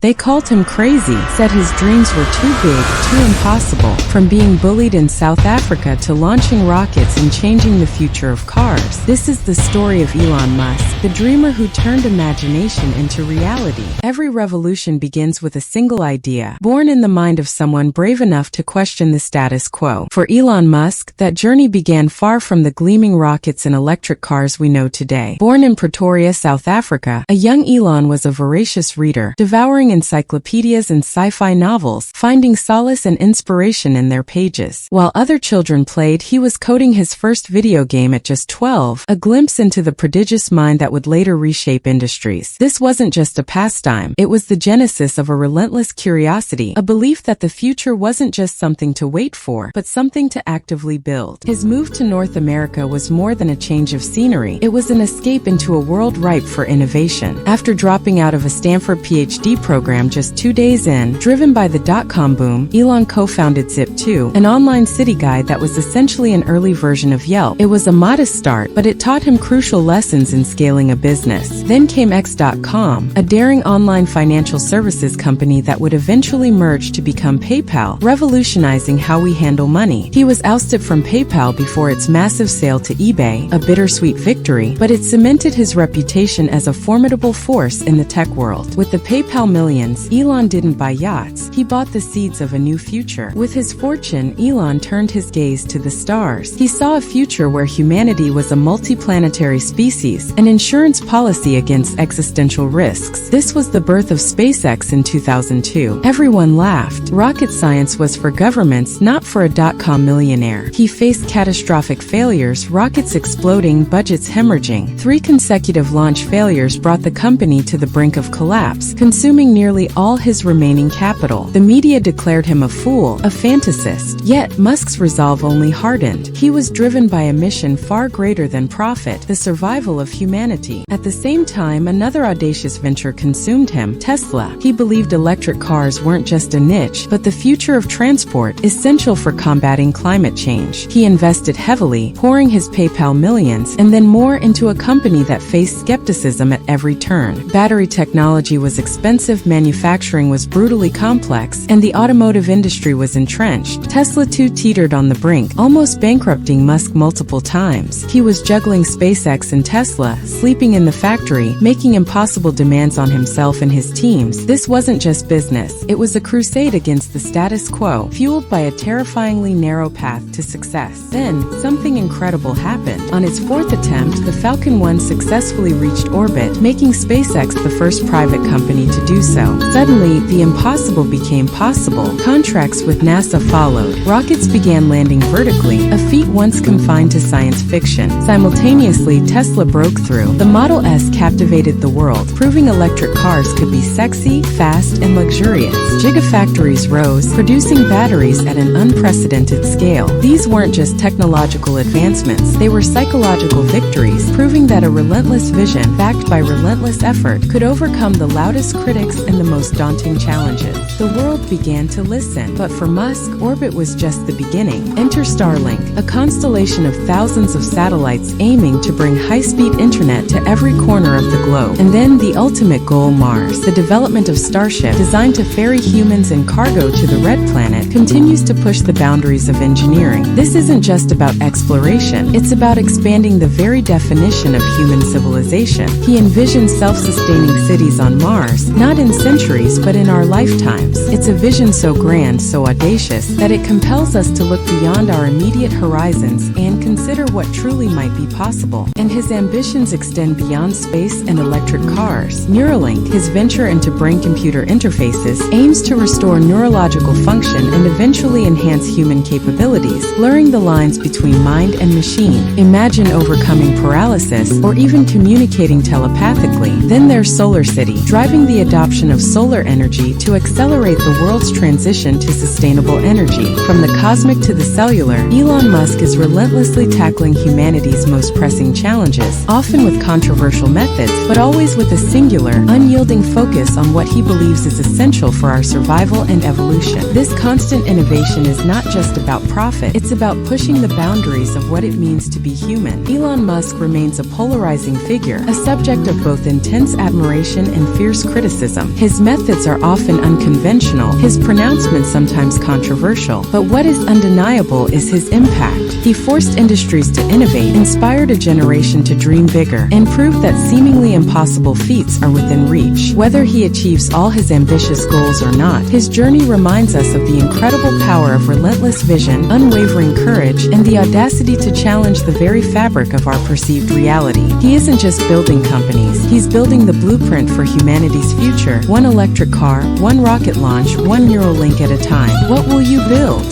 They called him crazy, said his dreams were too big, too impossible. From being bullied in South Africa to launching rockets and changing the future of cars. This is the story of Elon Musk, the dreamer who turned imagination into reality. Every revolution begins with a single idea, born in the mind of someone brave enough to question the status quo. For Elon Musk, that journey began far from the gleaming rockets and electric cars we know today. Born in Pretoria, South Africa, a young Elon was a voracious reader, devouring encyclopedias and sci-fi novels, finding solace and inspiration in their pages. While other children played, he was coding his first video game at just 12, a glimpse into the prodigious mind that would later reshape industries. This wasn't just a pastime, it was the genesis of a relentless curiosity, a belief that the future wasn't just something to wait for, but something to actively build. His move to North America was more than a change of scenery, it was an escape into a world ripe for innovation. After dropping out of a Stanford PhD program just 2 days in, driven by the dot-com boom, Elon co-founded Zip2, an online city guide that was essentially an early version of Yelp. It was a modest start, but it taught him crucial lessons in scaling a business. Then came X.com, a daring online financial services company that would eventually merge to become PayPal, revolutionizing how we handle money. He was ousted from PayPal before its massive sale to eBay, a bittersweet victory, but it cemented his reputation as a formidable force in the tech world. With the PayPal millions, Elon didn't buy yachts, he bought the seeds of a new future. With his fortune, Elon turned his gaze to the stars. He saw a future where humanity was a multiplanetary species, an insurance policy against existential risks. This was the birth of SpaceX in 2002. Everyone laughed. Rocket science was for governments, not for a dot-com millionaire. He faced catastrophic failures, rockets exploding, budgets hemorrhaging. 3 consecutive launch failures brought the company to the brink of collapse, consuming nearly all his remaining capital. The media declared him a fool, a fantasist. Yet, Musk's resolve only hardened. He was driven by a mission far greater than profit, the survival of humanity. At the same time, another audacious venture consumed him, Tesla. He believed electric cars weren't just a niche, but the future of transport, essential for combating climate change. He invested heavily, pouring his PayPal millions, and then more into a company that faced skepticism at every turn. Battery technology was expensive, manufacturing was brutally complex, and the automotive industry was entrenched. Tesla too teetered on the brink, almost bankrupting Musk multiple times. He was juggling SpaceX and Tesla, sleeping in the factory, making impossible demands on himself and his teams. This wasn't just business, it was a crusade against the status quo, fueled by a terrifyingly narrow path to success. Then, something incredible happened. On its 4th attempt, the Falcon 1 successfully reached orbit, making SpaceX the first private company to do so. Suddenly, the impossible became possible. Contracts with NASA followed. Rockets began landing vertically, a feat once confined to science fiction. Simultaneously, Tesla broke through. The Model S captivated the world, proving electric cars could be sexy, fast, and luxurious. Gigafactories rose, producing batteries at an unprecedented scale. These weren't just technological advancements, they were psychological victories, proving that a relentless vision, backed by relentless effort, could overcome the loudest critics and the most daunting challenges. The world began to listen, but for Musk, orbit was just the beginning. Enter Starlink, a constellation of thousands of satellites aiming to bring high-speed internet to every corner of the globe. And then the ultimate goal, Mars. The development of Starship, designed to ferry humans and cargo to the Red Planet, continues to push the boundaries of engineering. This isn't just about exploration, it's about expanding the very definition of human civilization. He envisions self-sustaining cities on Mars, not in centuries but in our lifetimes. It's a vision so grand, so audacious, that it compels us to look beyond our immediate horizons and consider what truly might be possible. And his ambitions extend beyond space and electric cars. Neuralink, his venture into brain-computer interfaces, aims to restore neurological function and eventually enhance human capabilities, blurring the lines between mind and machine. Imagine overcoming paralysis or even communicating telepathically. Then there's Solar City, driving the adoption of solar energy to accelerate the world's transition to sustainable energy. From the cosmic to the cellular, Elon Musk is relentlessly tackling humanity's most pressing challenges, often with controversial methods, but always with a singular, unyielding focus on what he believes is essential for our survival and evolution. This constant innovation is not just about profit, it's about pushing the boundaries of what it means to be human. Elon Musk remains a polarizing figure, a subject of both intense admiration and fierce criticism. them. His methods are often unconventional, his pronouncements sometimes controversial, but what is undeniable is his impact. He forced industries to innovate, inspired a generation to dream bigger, and proved that seemingly impossible feats are within reach. Whether he achieves all his ambitious goals or not, his journey reminds us of the incredible power of relentless vision, unwavering courage, and the audacity to challenge the very fabric of our perceived reality. He isn't just building companies, he's building the blueprint for humanity's future, one electric car, one rocket launch, one Neuralink at a time. What will you build?